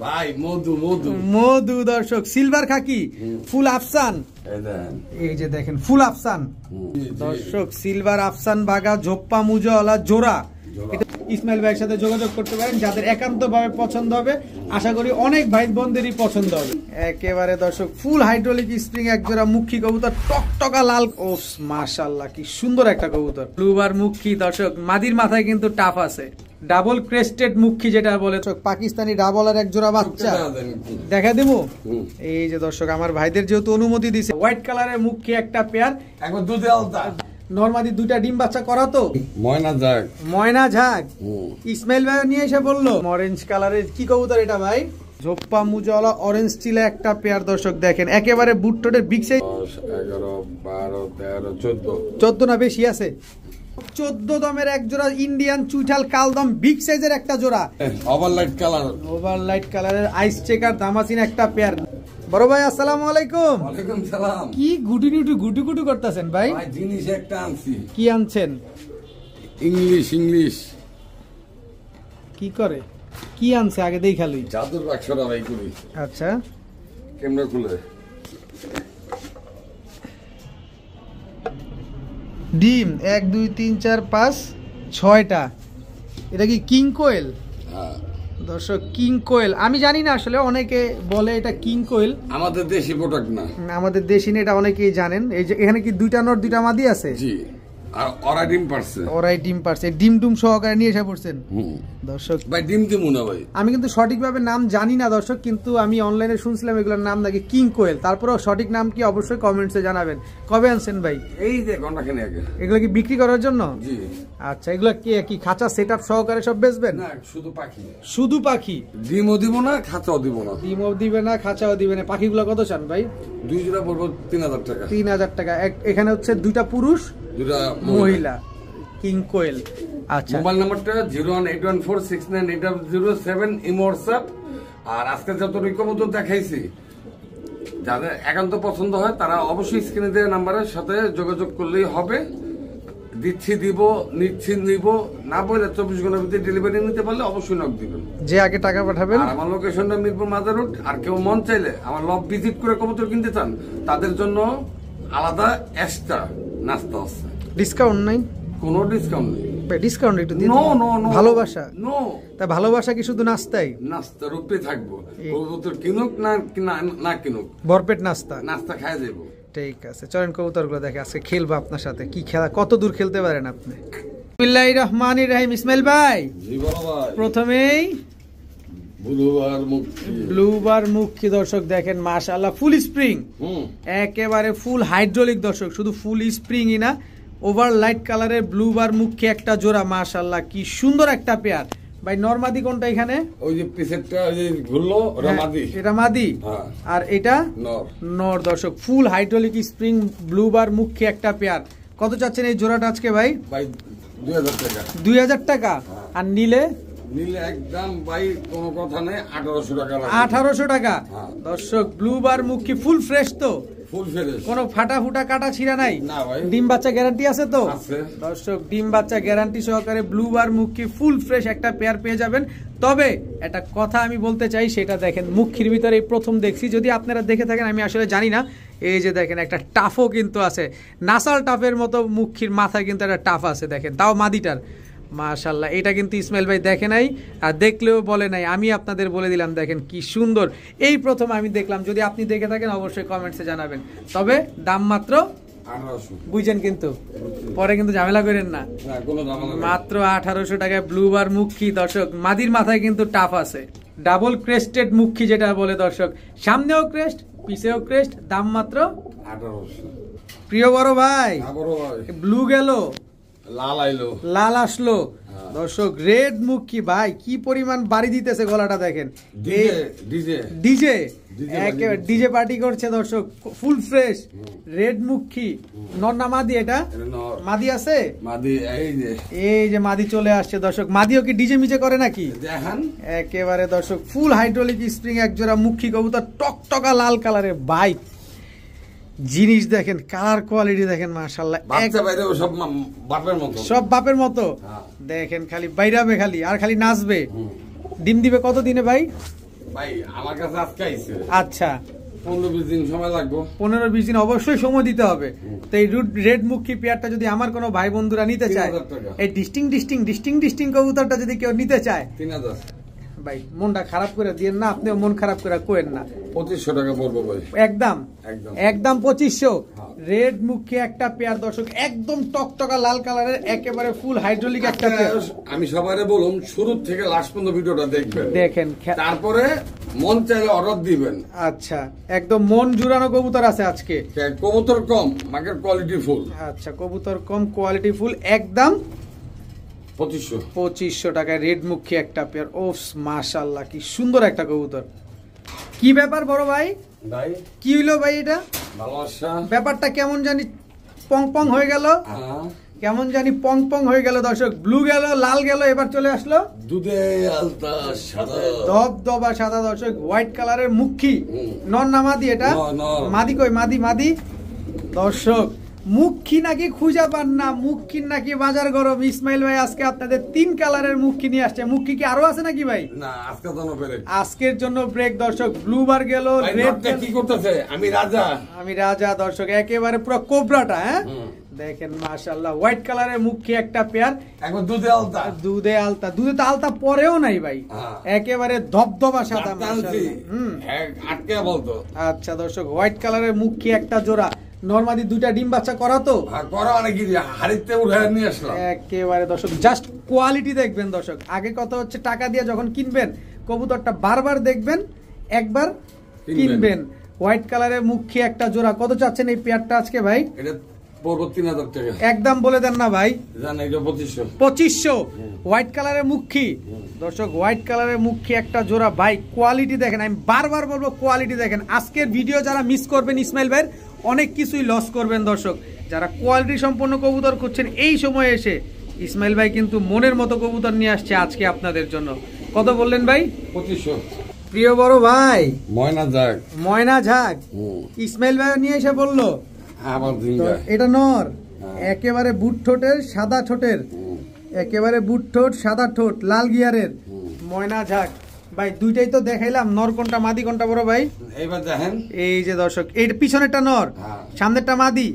ভাই মধু মধু মধু দর্শক সিলভার খাকি ফুল আফসান এই যে দেখেন ফুল আফসান দর্শক সিলভার আফসান বাগা ঝোপ্পা মুজাওয়ালা জোড়া ইসমাইল ভাইয়ের সাথে যোগাযোগ করতে পারেন যাদের একান্ত ভাবে পছন্দ হবে আশা করি অনেক ভাই বোনদেরই পছন্দ হবে একেবারে দর্শক ফুল হাইড্রোলিক স্প্রিং এক জোড়া মুখী কবুতর টকটকা লাল ও মাশাআল্লাহ কি সুন্দর একটা কবুতর ব্লুবার মুখী দর্শক মাদির মাথায় কিন্তু টাফ আছে ডাবল ক্রেস্টেড মুখী যেটা বলে পাকিস্তানি ডাবলার এক জোড়া বাচ্চা দেখা দেবো এই যে দর্শক আমার ভাইদের যেহেতু অনুমতি দিছে হোয়াইট কালারের মুখী একটা পেয়ার একবার দুধে আলতা নরমালি দুইটা ডিম বাচ্চা করা তো ময়না ঝাগ ইসমাইল ভাই নিয়ে এসে বললো অরেঞ্জ কালারের কি কবুতর এটা ভাই ঝোপ্পা মুজাওয়ালা অরেঞ্জ স্টিলে একটা পেয়ার দর্শক দেখেন একেবারে বুটটোটের বিগ সাইজ 11 12 13 14 না বেশি আছে 14 দমের এক জোড়া ইন্ডিয়ান চুইঠাল কালদম বিগ সাইজের একটা জোড়া ওভারলাইট কালারের আইস চেকার দামাসিন একটা পেয়ার বড় ভাই আসসালামু আলাইকুম ওয়ালাইকুম সালাম কি গুটু করতেছেন ভাই ভাই জিনিস একটা আনছি কি আনছেন ইংলিশ কি করে কি আনছে আগে দেই খালি জাদুর বাক্সটা ভাই করি আচ্ছা কেমনে খুলে ডিম 1 2 3 4 5 6টা এটা কি কিং কোয়েল হ্যাঁ দর্শক কিং কোয়েল আমি জানি না আসলে অনেকে বলে এটা কিং কোয়েল আমাদের দেশি প্রোডাক্ট না আমাদের দেশি না এটা অনেকেই জানেন এই যে এখানে কি দুইটা নর দুইটা মাদি আছে জি আর ওরাই ডিম পারছে ডিম টুম সহকারে নিয়ে এসে পড়ছেন দর্শক ভাই ডিম দিমু না ভাই আমি কিন্তু সঠিকভাবে নাম জানি না দর্শক কিন্তু আমি অনলাইনে শুনছিলাম এগুলোর নাম নাকি কিং কোয়েল তারপরেও সঠিক নাম কি অবশ্যই কমেন্টসে জানাবেন কবে আনছেন ভাই এই যে ঘন্টাখানে আগে এগুলো কি বিক্রি করার জন্য জি আচ্ছা এগুলো কি খাঁচা সেটআপ সহকারে সব বেচবেন না শুধু পাখি ডিমও দিব না খাঁচাও দিব না ডিমও দিবে না খাঁচাও দিবে না পাখিগুলো কত চান ভাই দুই জোড়া পড়বো 3000 টাকা 3000 টাকা এখানে হচ্ছে দুইটা পুরুষ দুইটা মহিলা কিং কোয়েল আচ্ছা মোবাইল নাম্বারটা 01846988007 ইমো হোয়াটসঅ্যাপ আর আজকে যত রিকমেন্ড দেখাইছি যাদের একান্ত পছন্দ হয় তারা অবশ্যই স্ক্রিনে দেওয়া নাম্বারের সাথে যোগাযোগ করলেই হবে দিচ্ছি দিব নিচ্ছি নিব না বলে 24 ঘন্টার ভিতরে ডেলিভারি নিতে পারলে অবশ্যই নক দিবেন যে আগে টাকা পাঠাবেন আর আমার লোকেশনটা মিরপুর মাজার রোড আর কেউ মন চাইলে আমার লব ভিজিট করে কবুতর কিনতে চান তাদের জন্য আলাদা এক্সট্রা নাস্তা আছে ডিসকাউন্ট নাই কোনো ডিসকাউন্ট নেই ডিসকাউন্ট একটু দিন নো ভালোবাসা নো তা ভালোবাসা কি শুধু নাস্তাই নাস্তার উপরে থাকবো কবুতর কিনুক না কিনুক ভরপেট নাস্তা খায় যাবো ঠিক আছে চলেন কবুতরগুলো দেখে আজকে খেলবো আপনার সাথে কি খেলা কত দূর খেলতে পারেন আপনি বিসমিল্লাহির রহমানির রহিম ইসমাইল ভাই জি বড় ভাই প্রথমেই ব্লুবার মুখী দর্শক দেখেন মাশাআল্লাহ ফুল স্প্রিং একেবারে ফুল হাইড্রোলিক দর্শক শুধু ফুল স্প্রিংই না ওভার লাইট কালারের ব্লুবার মুখী একটা জোড়া মাশাআল্লাহ কি সুন্দর একটা পেয়ার ভাই নরমাদি কোনটা এখানে ওই যে পিছেরটা ওই যে ঘুরলো ওটা মাদি এটা মাদি আর এটা নর দর্শক ফুল হাইড্রোলিক স্প্রিং ব্লুবার মুখী একটা পেয়ার কত চাচ্ছেন এই জোড়াটা আজকে ভাই 2000 টাকা 2000 টাকা আর নিলে একদম ভাই কোনো কথা নেই 1800 টাকা 1800 টাকা দর্শক ব্লুবার মুখী ফুল ফ্রেশ তো ফুল ফ্রেশ কোনো ফাটা ফুটা কাটা ছিঁড়া নাই না ভাই ডিম বাচ্চা গ্যারান্টি আছে তো আছে দর্শক ডিম বাচ্চা গ্যারান্টি সহকারে ব্লুবার মুখী ফুল ফ্রেশ একটা পেয়ার পেয়ে যাবেন তবে একটা কথা আমি বলতে চাই সেটা দেখেন মুখীর ভিতরে এই প্রথম দেখছি যদি আপনারা দেখে থাকেন আমি আসলে জানি না এই যে দেখেন একটা টাফও কিন্তু আছে নাসাল টাফের মতো মুখীর মাথায় কিন্তু একটা টাফ আছে দেখেন তাও মাদিটার মাশাআল্লাহ এটা কিন্তু ইসমাইল ভাই দেখে নাই আর দেখলেও বলে নাই আমি আপনাদের বলে দিলাম দেখেন কি সুন্দর এই প্রথম আমি দেখলাম যদি আপনি দেখে থাকেন অবশ্যই কমেন্টসে জানাবেন তবে দাম মাত্র 1800 বুঝেন কিন্তু পরে কিন্তু ঝামেলা করেন না মাত্র 1800 টাকায় ব্লুবার মুখী দর্শক মাদির মাথায় কিন্তু টাফ আছে ডাবল ক্রেস্টেড মুখী যেটা বলে দর্শক সামনেও ক্রেস্ট পিছেও ক্রেস্ট দাম মাত্র 1800 প্রিয় বড় ভাই ব্লু গেল লাল আসলো দর্শক রেড মুখী ভাই কি পরিমাণ বাড়ি দিতেছে গলাটা দেখেন ডিজে একেবারে ডিজে পার্টি করছে দর্শক ফুল ফ্রেশ রেড মুখী নর না মাদি এটা মাদি আছে এই যে মাদি চলে আসছে দর্শক মাদিও কি ডিজে মিজে করে নাকি একেবারে দর্শক ফুল হাইড্রোলিক স্প্রিং একজোড়া মুখী কবুতর টকটকা লাল কালারের ভাই জিনিস দেখেন কালার কোয়ালিটি দেখেন মাশাআল্লাহ সব বাপের মতো দেখেন খালি বাইরাবে খালি আর খালি নাচবে ডিম দিবে কত দিনে ভাই ভাই আমার কাছে আজকে আইছে। আচ্ছা 15-20 দিন সময় লাগবে। 15-20 দিন অবশ্যই সময় দিতে হবে। তো এই রেড মুখী পেয়ারটা যদি আমার কোনো ভাই বন্ধুরা নিতে চায়, এই ডিস্টিং কবুতরটা যদি কেউ নিতে চায় 3000 ভাই মনটা খারাপ করে দিয়েন না, আপনিও মন খারাপ করে কোয়েন না। 2500 টাকা পড়বে ভাই। একদম 2500 রেড মুখী একটা পেয়ার দর্শক, একদম টকটকা লাল কালারের একেবারে ফুল হাইড্রোলিক একটা পেয়ার। আমি সবাইরে বলুম শুরু থেকে লাস্ট পর্যন্ত ভিডিওটা দেখবেন, দেখেন তারপরে মন চাইলে অর্ডার দিবেন। আচ্ছা একদম মন জুড়ানো কবুতর আছে আজকে। কবুতর কম মার্কেট কোয়ালিটি ফুল। আচ্ছা কবুতর কম কোয়ালিটি ফুল, একদম 2500 টাকায় রেড মুখী একটা পেয়ার। ও মাশাআল্লাহ কি সুন্দর একটা কবুতর। কি ব্যাপার বড় ভাই? ভাই কি হইলো ভাই এটা? ভালোবাসা ব্যাপারটা কেমন জানি পং পং হয়ে গেল, কেমন জানি পং পং হয়ে গেল দর্শক। ব্লু গেল, লাল গেল, এবার চলে আসলো দুধে আলতা সাদা, দবদবা সাদা দর্শক, হোয়াইট কালারের মুখী। নর না মাদি এটা? মাদি কই? মাদি দর্শক। মুখী নাকি খুঁজে পান না, মুখী নাকি বাজার গরম। ইসমাইল ভাই আজকে আপনাদের 3 কালারের মুখী নিয়ে আসছে। মুখী কি আরো আছে নাকি ভাই? না আজকের জন্য ব্রেক দর্শক। ব্লু বার গেল, রেড কি করতেছে? আমি রাজা দর্শক, একেবারে পুরো কোবরাটা। হ্যাঁ দেখেন মাশাআল্লাহ, হোয়াইট কালারের মুখী একটা পেয়ার, একবার দুধে আলতা। দুধে তো আলতা পরেও নাই ভাই, একেবারে ধবধবা সাদা। আটকে বলতো। আচ্ছা দর্শক, হোয়াইট কালারের মুখী একটা জোড়া, নরমালি 2টা ডিম বাচ্চা করা তো করা, নাকি হাড়িতে উঠে নিয়ে আসলাম। একেবারে দর্শক জাস্ট কোয়ালিটি দেখবেন দর্শক। আগে কথা হচ্ছে টাকা দিয়ে যখন কিনবেন কবুতরটা বারবার দেখবেন, একবার কিনবেন। হোয়াইট কালারের মুখী একটা জোড়া, কত চাচ্ছেন এই পেয়ারটা আজকে ভাই? এটা পড়বো 3000 টাকা। একদম বলে দেন না ভাই। জানেন এটা 2500 হোয়াইট কালারের মুখী দর্শক, হোয়াইট কালারের মুখী একটা জোড়া ভাই। কোয়ালিটি দেখেন, আমি বারবার বলবো কোয়ালিটি দেখেন। আজকের ভিডিও যারা মিস করবেন ইসমাইল ভাইয়ের অনেক কিছুই লস করবেন দর্শক। যারা কোয়ালিটি সম্পন্ন কবুতর খুঁজছেন এই সময় এসে ইসমাইল ভাই কিন্তু মনের মতো কবুতর নিয়ে আসছে আজকে আপনাদের জন্য। কত বললেন ভাই? 2500। প্রিয় বড় ভাই ময়না ঝাক ইসমাইল ভাই নিয়ে এসে বললো এটা নর, একেবারে বুট ঠোঁটের সাদা ঠোঁটের, একেবারে বুট ঠোঁট সাদা ঠোঁট, লাল গিয়ারের ময়না ঝাক ভাই। দুইটাই তো দেখাইলাম, নর কোনটা মাদি কোনটা বড় ভাই? এইবার দেখেন, এই যে দর্শক, এই পিছনেরটা নর, সামনেরটা মাদি।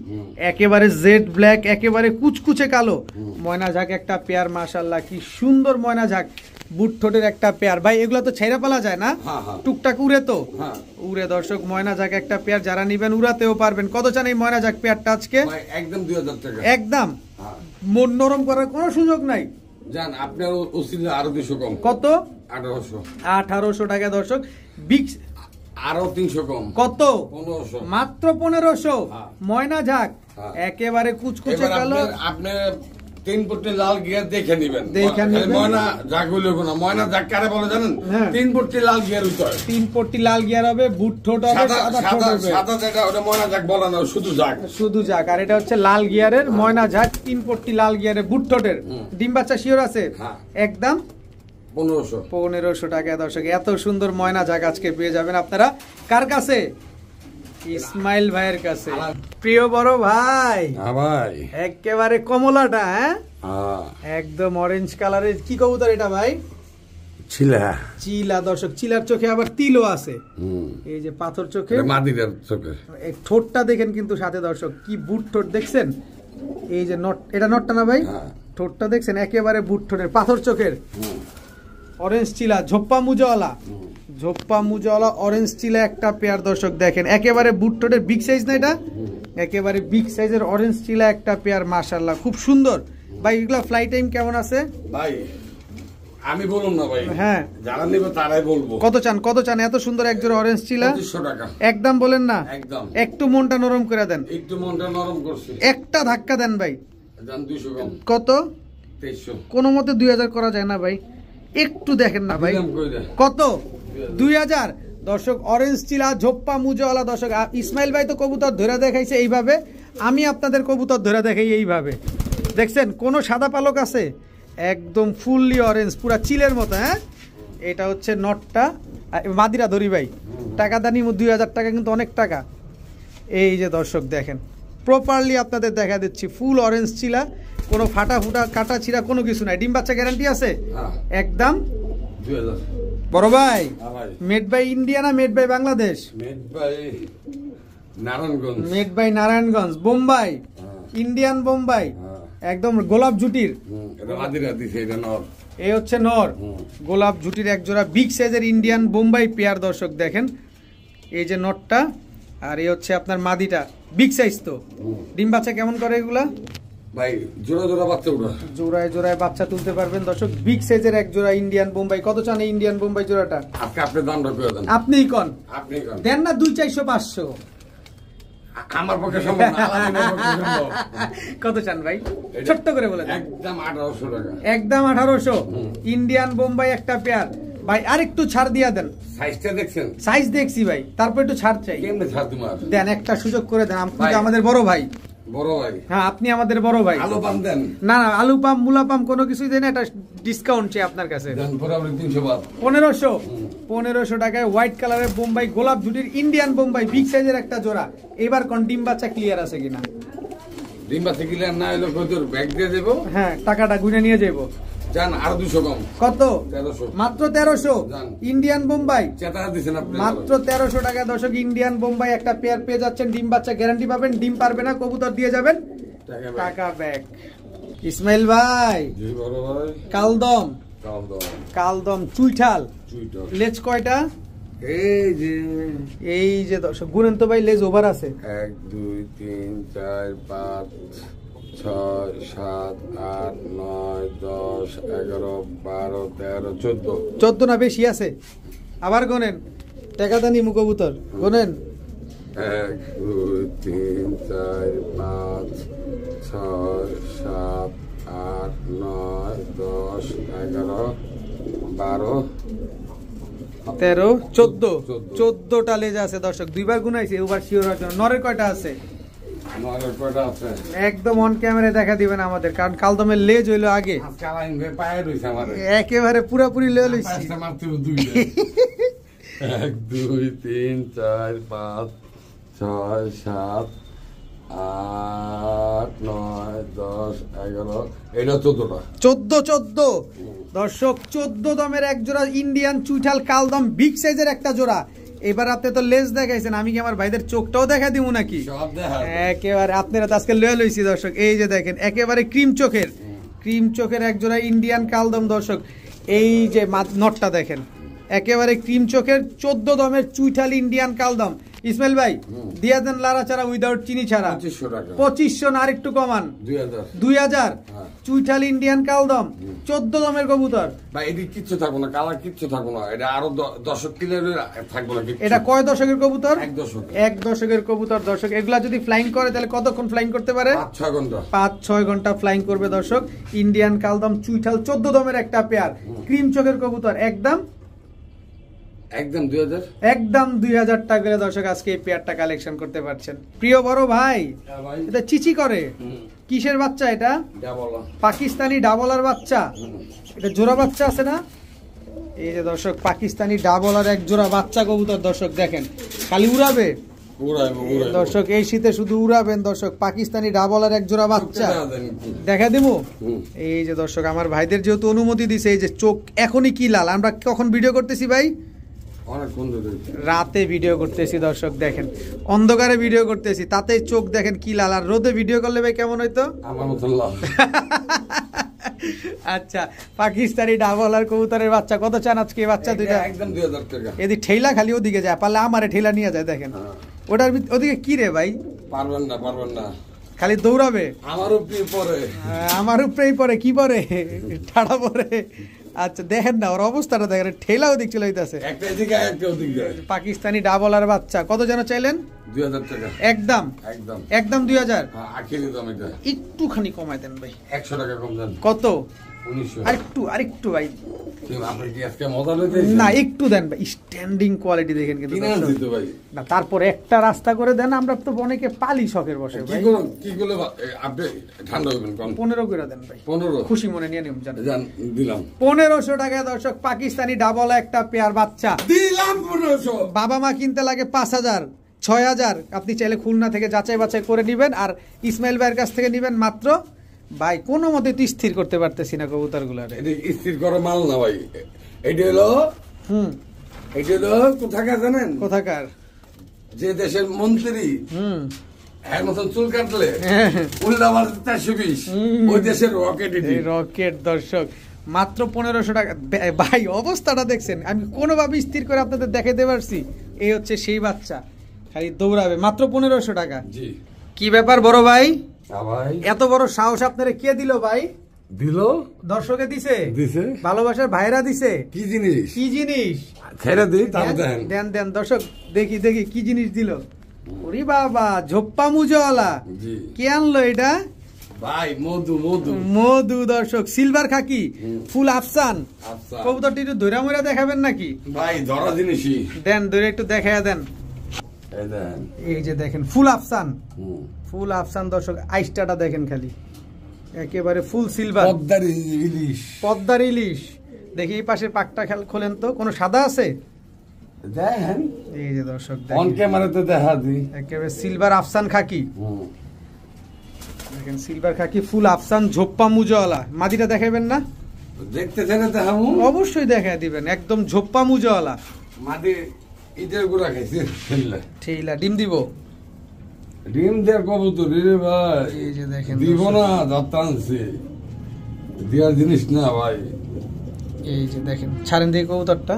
একেবারে জেড ব্ল্যাক, একেবারে কুচকুচে কালো ময়না ঝাক একটা পেয়ার। মাশাআল্লাহ কি সুন্দর ময়না ঝাক, বুট ঠোঁটের একটা পেয়ার ভাই। এগুলো তো ছেড়ে পালা যায় না, টুকটাক উড়ে তো উড়ে দর্শক। ময়না ঝাক একটা পেয়ার, যারা নিবেন উড়াতেও পারবেন। কত চান এই ময়না ঝাক পেয়ারটা আজকে? একদম 2000 টাকা। একদম মন নরম করার কোনো সুযোগ নাই। জান আপনার ওসিলে আরো 200 কম। কত? 1800 টাকা দর্শক। বিগ আরো 300 কম। কত? 1500। মাত্র 1500 ময়না ঝাক, একেবারে কুচকুচে কালো। আপনি 3 পট্টি লাল গিয়ার দেখে নিবেন। ময়না ঝাক হইলো না, ময়না ঝাক কারে বলে জানেন? 3 পট্টি লাল গিয়ার হইতো। 3 পট্টি লাল গিয়ার হবে, বুট ঠোঁট হবে, সাদা ঠোঁট হবে। সাদা যেটা ওটা ময়না ঝাক বলে না, শুধু ঝাক। আর এটা হচ্ছে লাল গিয়ারের ময়না ঝাক, 3 পট্টি লাল গিয়ারের বুট ঠোঁটের। ডিম বাচ্চা শিওর আছে? একদম 1500 টাকা দর্শক। এত সুন্দর ময়না ঝাক আজকে পেয়ে যাবেন আপনারা কার কাছে? ইসমাইল ভাইয়ের কাছে। প্রিয় বড় ভাই, একেবারে কমলাটা, হ্যাঁ একদম অরেঞ্জ কালারের। কি কবুতর এটা ভাই? চিলা দর্শক। চিলার চোখে আবার তিলও আছে, এই যে পাথর চোখে, মাদিরার চোখে। ঠোঁটটা দেখেন কিন্তু সাথে দর্শক, কি বুট ঠোঁট দেখছেন? এই যে নট, এটা নটটা না ভাই? ঠোঁটটা দেখছেন, একেবারে বুট ঠোঁটের, পাথর চোখের, অরেঞ্জ চিলা, ঝোপ্পা মুজাওয়ালা অরেঞ্জ চিলা একটা পেয়ার দর্শক। দেখেন একেবারে বুট ঠোঁটের, বিগ সাইজ না এটা? একেবারে বিগ সাইজের অরেঞ্জ চিলা একটা পেয়ার। মাশাআল্লাহ খুব সুন্দর ভাই। এগুলা ফ্লাই টাইম কেমন আছে ভাই? আমি বলুন না ভাই, হ্যাঁ যারা নেবে তারাই বলবো। কত চান? এত সুন্দর এক জোড়া অরেঞ্জ চিলা 2500 টাকা। একদম বলেন না, একদম। একটু মনটা নরম করে দেন, একটু মনটা নরম করছি, একটা ধাক্কা দেন ভাই। জান 200 কম। কত? 2300। কোনো মতে 2000 করা যায় না ভাই? একটু দেখেন না ভাই। কত? 2000 দর্শক। অরেঞ্জ চিলা, ঝোপ্পা মুজাওয়ালা দর্শক। ইসমাইল ভাই তো কবুতর ধরে দেখাইছে এইভাবে, আমি আপনাদের কবুতর ধরে দেখাই এইভাবে। দেখছেন কোনো সাদা পালক আছে? একদম ফুললি অরেঞ্জ, পুরা চিলের মতো। হ্যাঁ এটা হচ্ছে নটটা। মাদিরা ধরি ভাই, টাকা দানি 2000 টাকা কিন্তু অনেক টাকা। এই যে দর্শক দেখেন, প্রপারলি আপনাদের দেখা দিচ্ছি, ফুল অরেঞ্জ চিলা, কোনো ফাটা ফুটা কাটা ছিঁড়া কোনো কিছু নাই। ডিম বাচ্চা গ্যারান্টি আছে? একদম বড় ভাই ভাই মেড বাই ইন্ডিয়া না made by Bangladesh? Made by Narayanganj. Made by Narayanganj, Bombay, Indian Bombay, একদম গোলাপ জুটির। এটা মাদিরা দিছে, এটা নর। এই হচ্ছে নর, গোলাপ জুটির এক জোড়া বিগ সাইজের ইন্ডিয়ান বোম্বাই পেয়ার। দর্শক দেখেন এই যে নটটা, আর এই হচ্ছে আপনার মাদিটা, বিগ সাইজ। তো ডিম বাচ্চা কেমন করে এগুলা ভাই? জোড়া জোড়া বাচ্চা উঠা, জোড়ায় জোড়ায় বাচ্চা তুলতে পারবেন দর্শক। বিগ সাইজের এক জোড়া ইন্ডিয়ান বোম্বাই। কত চান এই ইন্ডিয়ান বোম্বাই জোড়াটা? আজকে আপনি দামটা করে দেন। আপনিই কন, আপনি কোন দেন না 200-400-500? আমার পক্ষে সম্ভব না, আলামিনের পক্ষে সম্ভব। কত চান ভাই? ছোট্ট করে বলে দেন। একদম 1800 টাকা। একদম 1800। ইন্ডিয়ান বোম্বাই একটা পেয়ার ভাই, আর একটু ছাড় দিয়া দেন। সাইজটা দেখছেন? সাইজ দেখছি ভাই, তারপর একটু ছাড় চাই। কেমনে ছাড় তোমার? দেন, একটা সুযোগ করে দেন। আপনি তো আমাদের বড় ভাই। বড় ভাই? হ্যাঁ, আপনি আমাদের বড় ভাই। আলু পাম দেন? না না, আলু পাম মুলা পাম কোনো কিছুই দেন, একটা ডিসকাউন্ট চাই আপনার কাছে। দেন পুরোপুরি 300 বাদ। 1500 টাকায় হোয়াইট কালারের বোম্বাই গোলাপ জুটির ইন্ডিয়ান বোম্বাই বিগ সাইজের একটা জোড়া। এবার কোন ডিম বাচ্চা ক্লিয়ার আছে কিনা? ডিম বাচ্চা ক্লিয়ার না হলে কতর ব্যাগ দিয়ে দেবো। হ্যাঁ, টাকাটা গুনে নিয়ে যাবো। জান আর 200 কম। কত? 1300। মাত্র 1300 ইন্ডিয়ান বোম্বাই। চেতা দিছেন আপনি? মাত্র 1300 টাকা দর্শক, ইন্ডিয়ান বোম্বাই একটা পেয়ার পেয়ে যাচ্ছেন। ডিম বাচ্চা গ্যারান্টি পাবেন, ডিম পারবে না, কবুতর দিয়ে যাবেন, টাকা ব্যাক। ইসমাইল ভাই, জি বড় ভাই। কালদম, কালদম, কালদম চুইঠাল। চুইঠাল লেজ কয়টা? এই যে দর্শক গুনেন তো ভাই, লেজ ওভার আছে। 1 2 3 4 5 6 7 8 9 10 11 12 13 14। 14 না বেশি আছে? আবার গোনেন, টাকাদানি মুকবুতর গোনেন। 1 2 3 4 5 6 7 8 9 10 11 12 13 14। 14টা লেজ আছে দর্শক, দুইবার গুনাইছে, এবার শিওর হওয়ার জন্য। নরের কয়টা আছে? নরের কয়টা আছে একদম অন ক্যামেরায় দেখা দিবেন আমাদের, কারণ কালদমের লেজ হইলো আগে। আজকে আলাইন ভাই পায়ে রইছে আমারে, একেবারে পুরাপুরি লে লইছি। মাত্র 2টা। 1 2 3 4 5 6 7 8 9 10 11 এটা 14টা। 14 দর্শক, 14 দমের এক জোড়া ইন্ডিয়ান চুইঠাল কালদম বিগ সাইজের একটা জোড়া। এবার আপনি তো লেজ দেখাইছেন, আমি কি আমার ভাইদের চোখটাও দেখা দিব নাকি? একেবারে আপনারা তো আজকে লয়ে লইছি দর্শক। এই যে দেখেন, একেবারে ক্রিম চোখের এক জোড়া ইন্ডিয়ান কালদম দর্শক। এই যে নটটা দেখেন, একেবারে ক্রিম চোখের 14 দমের চুইঠাল ইন্ডিয়ান কালদম। ইসমাইল ভাই, দিয়া দেন লারা ছাড়া, উইদাউট চিনি ছাড়া। 2500 না, আর একটু কমান। 2000 চুইঠাল ইন্ডিয়ান কালদম 14 দমের কবুতর ভাই। এদিকে কিচ্ছু থাকবো না, কালার কিচ্ছু থাকবো না, এটা আরো দশক কিলোর থাকবো না। এটা কয় দশকের কবুতর? 1 দশকের কবুতর দর্শক। এগুলা যদি ফ্লাইং করে তাহলে কতক্ষণ ফ্লাইং করতে পারে? 5-6 ঘন্টা। 5-6 ঘন্টা ফ্লাইং করবে দর্শক। ইন্ডিয়ান কালদম চুইঠাল 14 দমের একটা পেয়ার, ক্রিম চোখের কবুতর। একদম 2000, একদম 2000 টাকা করে দর্শক আজকে এই পেয়ারটা কালেকশন করতে পারছেন। প্রিয় বড় ভাই, এটা চিচি করে, কিসের বাচ্চা এটা? পাকিস্তানি ডাবলার বাচ্চা। এটা জোড়া বাচ্চা আছে না? এই যে দর্শক, পাকিস্তানি ডাবলার এক জোড়া বাচ্চা কবুতর দর্শক দেখেন, খালি উড়াবে দর্শক, এই শীতে শুধু উড়াবেন দর্শক। পাকিস্তানি ডাবলার এক জোড়া বাচ্চা দেখা দিব। এই যে দর্শক, আমার ভাইদের যেহেতু অনুমতি দিছে, এই যে চোখ এখনই কি লাল। আমরা কখন ভিডিও করতেছি ভাই? রাতে ভিডিও করতেছি দর্শক, দেখেন অন্ধকারে ভিডিও করতেছি, তাতে চোখ দেখেন কি লাল। আর রোদে ভিডিও করলে ভাই কেমন হইতো? আচ্ছা, পাকিস্তানি ডাবলার কবুতরের বাচ্চা কত চান আজকে? বাচ্চা দুইটা একদম 2000 টাকা। এদিকে ঠেলা খালি ওদিকে যায়, পারলে আমারে ঠেলা নিয়ে যায়। দেখেন ওটার ওদিকে কি রে ভাই? পারবেন না, খালি দৌড়াবে। আমার উপরেই পরে কি পরে? ঠাড়া পরে। আচ্ছা দেখেন না, ওর অবস্থাটা দেখেন, ঠেলাও দিক চলে যাইতেছে। পাকিস্তানি ডাবলার বাচ্চা কত যেন চাইলেন? 2000 টাকা। একদম 2000। একটুখানি কমাই দেন ভাই, 100 টাকা কম দেন। কত? 1900। আরেকটু ভাই, না একটু দেন ভাই, স্ট্যান্ডিং কোয়ালিটি দেখেন কিন্তু না। তারপর একটা রাস্তা করে দেন, আমরা তো অনেকে পালি শখের বসে ভাই। কি করলে আপনি ঠান্ডা হবেন? 15 করে দেন ভাই, 15 খুশি মনে নিয়ে নিয়ম দিলাম। 1500 টাকা দর্শক, পাকিস্তানি ডাবল একটা পেয়ার বাচ্চা দিলাম 1500। বাবা মা কিনতে লাগে 5000 6000। আপনি চাইলে খুলনা থেকে যাচাই বাছাই করে নিবেন, আর ইসমাইল ভাইয়ের কাছ থেকে নিবেন মাত্র। ভাই কোনো মতে তো স্থির করতে পারতেছি না কবুতর গুলারে। স্থির করা মাল না ভাই, এটা হলো এইটা হলো কোথাকার জানেন? কোথাকার? যে দেশের মন্ত্রী এর মতন চুল কাটলে উল্টা আমার 420, ওই দেশের রকেট। রকেট দর্শক মাত্র 1500 টাকা। ভাই অবস্থাটা দেখছেন, আমি কোনোভাবে স্থির করে আপনাদের দেখাতে পারছি। এই হচ্ছে সেই বাচ্চা, খালি দৌড়াবে, মাত্র 1500 টাকা। জি, কি ব্যাপার বড় ভাই? ভাই এত বড় সাহস আপনারা কে দিল ভাই? দিল দর্শকে দিছে, দিছে ভালোবাসার ভাইরা দিছে। কি জিনিস? কি জিনিস? ছেড়ে দিই, তারপর দেন। দেন দেন দর্শক, দেখি দেখি কি জিনিস দিল। ওরে বাবা, ঝোপ্পা মুজওয়ালা। জি, কে আনলো এটা? ভাই মধু মধু মধু দর্শক, সিলভার খাকি, ফুল আফসান। আচ্ছা কবুতরটি একটু ধৈরা মইরা দেখাবেন নাকি? ভাই ধরা জিনিসই দেন, ধরে একটু দেখাইয়া দেন। এই দেন, এই যে দেখেন ফুল আফসান। ফুল আফসান দর্শক, আইসটাটা দেখেন খালি, একেবারে ফুল সিলভার। পদ্মার ইলিশ, পদ্মার ইলিশ। দেখি এই পাশের পাকটা খোলেন তো, কোনো সাদা আছে? দেখেন এই যে দর্শক অন ক্যামেরাতে দেখা দিই, একেবারে সিলভার আফসান খাকি। দেখেন সিলভার খাকি, ফুল আফসান, ঝোপ্পা মুজওয়ালা। মাদিটা দেখাবেন না? দেখতে চাইলে দেখাবো, অবশ্যই দেখায় দিবেন, একদম ঝোপ্পা মুজওয়ালা। মাদি ঈদের গুড়া খাইছে, ঠিলা ডিম দিব। ডিম দেওয়ার কবুতর রে ভাই, এই যে দেখেন দিব না, যাত্রা আনছে দেওয়ার জিনিস না ভাই। এই যে দেখেন, ছাড়েন দিয়ে কবুতরটা।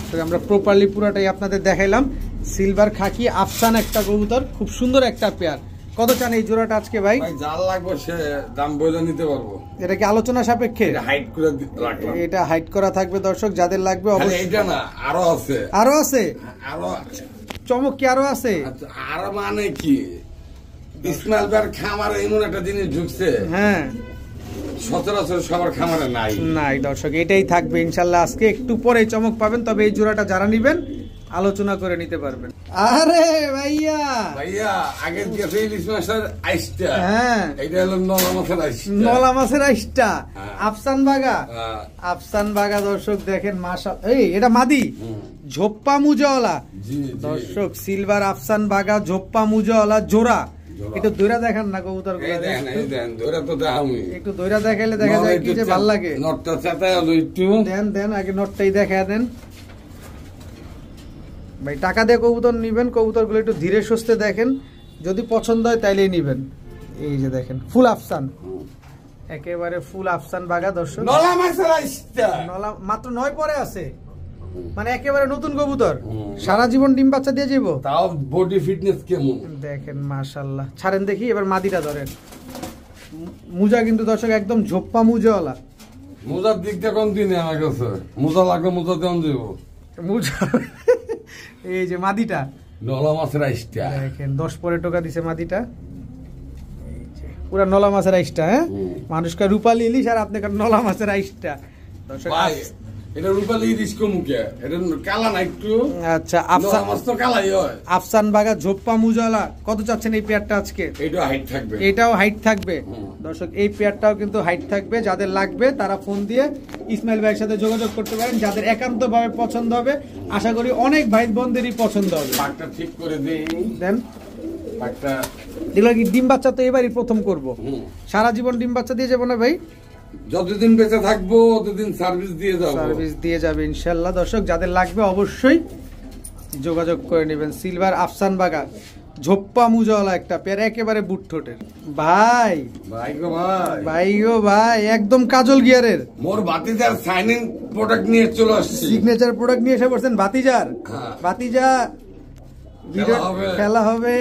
তো আমরা প্রপারলি পুরাটাই আপনাদের দেখাইলাম। সিলভার খাকি আফসান একটা কবুতর, খুব সুন্দর একটা পেয়ার। কত চান এই জোড়াটা আজকে ভাই? ভাই যার লাগবে সে দাম বলে নিতে পারবো। এটা কি আলোচনা সাপেক্ষে? এটা হাইট করে রাখলাম, এটা হাইট করা থাকবে দর্শক, যাদের লাগবে অবশ্যই। এটা না, আরো আছে, আরো আছে আরো চমক কি? আরো আছে? আরো মানে কি, ইসমাইল ভাইয়ের খামারে এমন একটা জিনিস ঢুকছে, হ্যাঁ, সচরাচর সবার খামারে নাই। নাই দর্শক, এটাই থাকবে ইনশাল্লাহ। আজকে একটু পরে চমক পাবেন, তবে এই জোড়াটা যারা নিবেন আলোচনা করে নিতে পারবেন। আরে ভাইয়া, ভাইয়া আগে গেছে ইলিশ মাছের আইসটা, হ্যাঁ এটা হলো নলা মাছের আইসটা, নলা মাছের আইসটা, হ্যাঁ। আফসান বাগা। আফসান বাগা দর্শক দেখেন, মাশাআল্লাহ। এই এটা মাদি, ঝোপ্পা মুজওয়ালা দর্শক, সিলভার আফসান বাগা, ঝোপ্পা মুজওয়ালা জোড়া। একটু দৈরা দেখান না কবুতর গুলো, একটু দৈরা দেখাইলে দেখা যায় কি যে ভাল লাগে। নটটা চেতায় হলো একটু দেন দেন, আগে নটটাই দেখা দেন ভাই। টাকা দিয়ে কবুতর নিবেন, কবুতরগুলো একটু ধীরে সুস্থে দেখেন, যদি পছন্দ হয় তাইলেই নিবেন। এই যে দেখেন ফুল আফসান, একেবারে ফুল আফসান বাগা দর্শক। নলা মাছের আইসটা নলা মাত্র 9 পরে আছে, মানে একেবারে নতুন কবুতর, সারা জীবন ডিম বাচ্চা দিয়ে যাবো। তাও বডি ফিটনেস কেমন দেখেন মাশাআল্লাহ। ছাড়েন দেখি, এবার মাদিটা ধরেন। মুজা কিন্তু দর্শক একদম ঝোপ্পা মুজাওয়ালা। মোজার দিকটা কোন দিনে আমার কাছে মোজা লাগবে, মোজা দেন দেব মুজা। এই যে মাদিটা নলা মাছের আইসটা দেখেন, 10 পরে টোকা দিছে মাদিটা। পুরা নলা মাছের আইসটা, হ্যাঁ, মানুষকে রূপালি ইলিশ আর আপনি নলা মাছের আইসটা দর্শক। এটা রূপালি ইলিশ কমুকে, এটা কালা না একটু। আচ্ছা, আফসান মাছ তো কালাই হয়। আফসান বাগা ঝোপ্পা মুজাওয়ালা, কত চাচ্ছেন এই পেয়ারটা আজকে? এটাও হাইট থাকবে, এটাও হাইট থাকবে দর্শক, এই পেয়ারটাও কিন্তু হাইট থাকবে। যাদের লাগবে তারা ফোন দিয়ে ইসমাইল ভাইয়ের সাথে যোগাযোগ করতে পারেন, যাদের একান্ত ভাবে পছন্দ হবে। আশা করি অনেক ভাই বোনদেরই পছন্দ হবে। পাকটা ঠিক করে দেই, দেন পাকটা। এগুলো কি ডিম বাচ্চা তো এবারই প্রথম করব, সারা জীবন ডিম বাচ্চা দিয়ে যাবো না ভাই? যতদিন বেঁচে থাকবো ততদিন সার্ভিস দিয়ে যাবো, সার্ভিস দিয়ে যাবে ইনশাল্লাহ। দর্শক যাদের লাগবে অবশ্যই যোগাযোগ করে নেবেন। সিলভার আফসান বাগা, ঝোপ্পা মুজাওয়ালা একটা পেয়ার, একেবারে বুট ঠোঁটের। ভাই ভাই গো ভাই, ভাই গো ভাই, একদম কাজল গিয়ারের মোর ভাতিজার সাইনিং প্রোডাক্ট নিয়ে চলে আসছি। সিগনেচার প্রোডাক্ট নিয়ে এসে পড়ছেন ভাতিজার। হ্যাঁ। ভাতিজা খেলা হবে।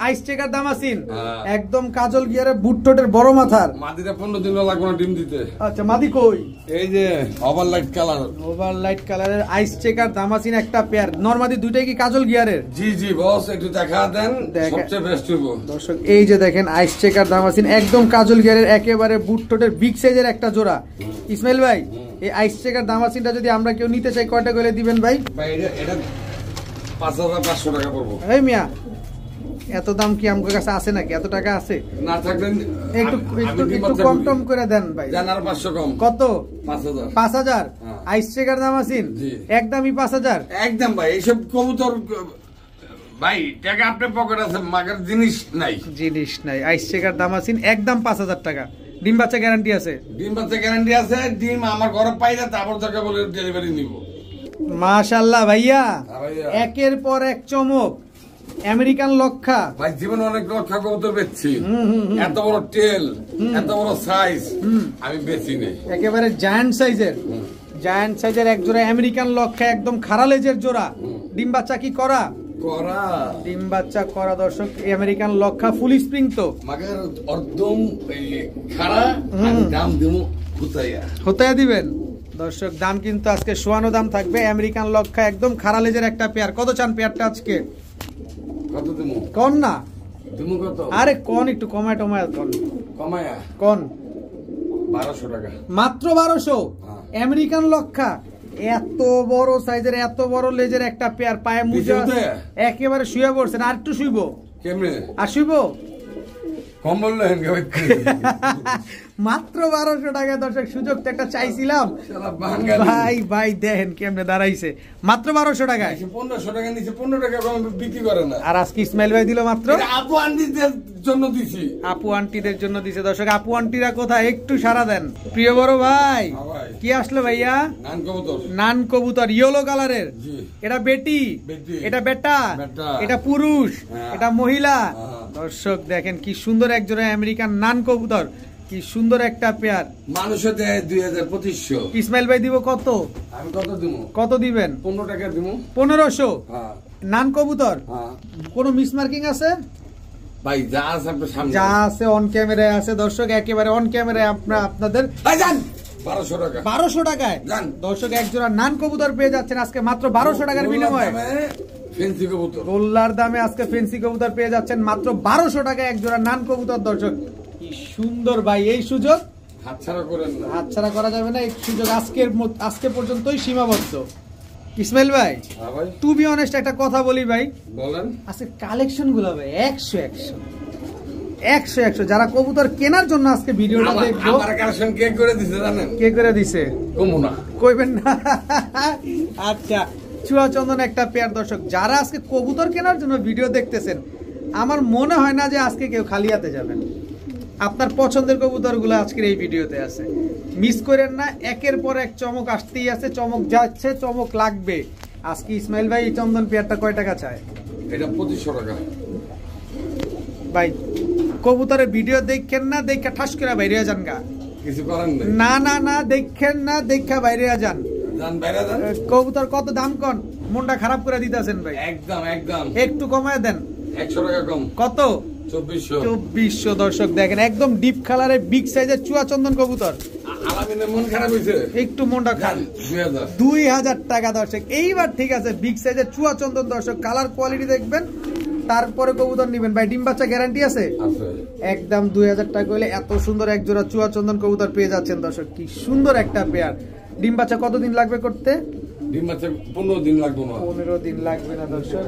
আইস চেকার দামাসিন, হ্যাঁ। একদম কাজল গিয়ারে, বুট ঠোঁটের, বড় মাথার। মাদিটা 15 দিন লাগবে না ডিম দিতে। আচ্ছা, মাদি কই? এই যে ওভারলাইট কালার, ওভারলাইট কালারের আইস চেকার দামাসিন একটা পেয়ার। নরমাদি দুইটাই কি কাজল গিয়ারের? জি জি বস, একটু দেখা দেন, সবচেয়ে বেস্ট হইবো দর্শক। এই যে দেখেন আইস চেকার দামাসিন, একদম কাজল গিয়ারের, একেবারে বুট ঠোঁটের, বিগ সাইজের একটা জোড়া। ইসমাইল ভাই, এই আইস চেকার দামাসিনটা যদি আমরা কেউ নিতে চাই কয়টা করে দিবেন ভাই? ভাই এটা 5500 টাকা পড়বো। এই মিয়া, এত দাম কি আমার কাছে আছে নাকি? এত টাকা আছে না থাকলে একটু কম টম করে দেন ভাই। জানার 500 কম। কত? 5000। 5000 আইস চেকার দামাসিন, একদমই 5000 একদম ভাই। এইসব কবুতর ভাই টাকা আপনার পকেট আছে, মাগার জিনিস নাই, জিনিস নাই। আইস চেকার দামাসিন একদম 5000 টাকা। ডিম বাচ্চা গ্যারান্টি আছে? ডিম বাচ্চা গ্যারান্টি আছে। ডিম আমার ঘরে পাইলে তারপর তাকে বলে ডেলিভারি নিব। মাশাআল্লাহ ভাইয়া, ভাইয়া। একের পর এক চমক। আমেরিকান লক্ষা ভাই জীবনে অনেক লক্ষা কবুতর বেচছি, এত বড় টেল, এত বড় সাইজ আমি বেচি নেই। একেবারে জায়ান্ট সাইজের এক জোড়া আমেরিকান লক্ষা, একদম খাড়া লেজের জোড়া। ডিম বাচ্চা কি করা? করা। ডিম বাচ্চা করা দর্শক। এই আমেরিকান লক্ষা ফুল স্প্রিং তো মাগার একদম খাড়া, আমি দাম দেবো হতায়া দিবেন দর্শক। দাম কিন্তু আজকে শোয়ানো দাম থাকবে। আমেরিকান লক্ষা একদম খাড়া লেজের একটা পেয়ার। কত চান পেয়ারটা আজকে? কত দেবো? কোন না দেবো কত? আরে কোন একটু কমায় টমায় কোন কমায়া কোন 1200 টাকা মাত্র 1200। আমেরিকান লক্ষা এত বড় সাইজের, এত বড় লেজের একটা পেয়ার, পায়ে মুজা একেবারে শুয়ে পড়ছেন। আর একটু শুইবো? কেমনে আর শুইবো? কম্বল নেন মাত্র 1200 টাকা দর্শক। সুযোগ তো একটা চাইছিলাম ভাই। ভাই দেখেন কেমনে দাঁড়াইছে, মাত্র 1200 টাকায়। 1500 টাকা নিচে 15 টাকা কম বিক্রি করে না। আর আজকে ইসমাইল ভাই দিল মাত্র। আপু আন্টিদের জন্য দিছি, আপু আন্টিদের জন্য দিছে দর্শক। আপু আন্টিরা কোথায় একটু সারা দেন। প্রিয় বড় ভাই কি আসলো ভাইয়া? নান কবুতর ইয়েলো কালারের। এটা বেটি, এটা বেটা, এটা পুরুষ, এটা মহিলা। দর্শক দেখেন কি সুন্দর এক জোড়া আমেরিকান নান কবুতর, কি সুন্দর একটা পেয়ার। মানুষে দেয় 2000-2500। ইসমাইল ভাই দিব কত? আমি কত দিব? কত দিবেন? 15 টাকা দিব। 1500 হ্যাঁ। নান কবুতর। হ্যাঁ। কোনো মিস মার্কিং আছে? ভাই যা আছে আপনার সামনে, যা আছে অন ক্যামেরায় আছে দর্শক, একেবারে অন ক্যামেরায় আপনাদের 1200 টাকা। 1200 টাকায় দর্শক এক জোড়া নান কবুতর পেয়ে যাচ্ছেন আজকে মাত্র 1200 টাকার বিনিময়ে। ফেন্সি কবুতর গোল্লার দামে আজকে ফেন্সি কবুতর পেয়ে যাচ্ছেন মাত্র 1200 টাকায় এক জোড়া নান কবুতর দর্শক। কি সুন্দর ভাই, এই সুযোগ হাতছাড়া করেন না, হাতছাড়া করা যাবে না। এই সুযোগ আজকে পর্যন্তই সীমাবদ্ধ। ইসমাইল ভাই টু বি অনেস্ট একটা কথা বলি ভাই, বলেন। আজকে কালেকশন গুলো ভাই 100 যারা কবুতর কেনার জন্য আজকে ভিডিওটা দেখবো। আমার কালেকশন কে করে দিছে জানেন? কে করে দিছে? কমুনা কইবেন না। আচ্ছা, চুয়া চন্দন একটা পেয়ার দর্শক। যারা আজকে কবুতর কেনার জন্য ভিডিও দেখতেছেন, আমার মনে হয় না যে আজকে কেউ খালি হাতে যাবেন। আপনার পছন্দের কবুতরগুলো আজকের এই ভিডিওতে আছে, মিস করেন না। একের পর এক চমক আসতেই আছে, চমক যাচ্ছে, চমক লাগবে। আজকে ইসমাইল ভাই এই চন্দন পেয়ারটা কয় টাকা চায়? এটা 2500 টাকা ভাই। কবুতরের ভিডিও দেখেন না, দেখা ঠাস করে বাইরে যান গা, কিছু করেন না। না না দেখেন না, দেখা বাইরে যান। কবুতর কত দাম কন, মনটা খারাপ করে দিতেছেন ভাই। একদম একদম একটু কমায় দেন। 100 টাকা কম। কত? 2400 দর্শক দেখেন, একদম ডিপ কালারের বিগ সাইজের চুয়া চন্দন কবুতর। মন খারাপ হয়েছে একটু মনটা খারাপ। 2000 টাকা দর্শক। এইবার ঠিক আছে, বিগ সাইজের চুয়া চন্দন দর্শক, কালার কোয়ালিটি দেখবেন তারপরে কবুতর নিবেন ভাই। ডিম বাচ্চা গ্যারান্টি আছে একদম। 2000 টাকা হলে এত সুন্দর এক জোড়া চুয়া চন্দন কবুতর পেয়ে যাচ্ছেন দর্শক। কি সুন্দর একটা পেয়ার। ডিম বাচ্চা কতদিন লাগবে করতে? ডিম বাচ্চা 15 দিন লাগবে না। 15 দিন লাগবে না দর্শক।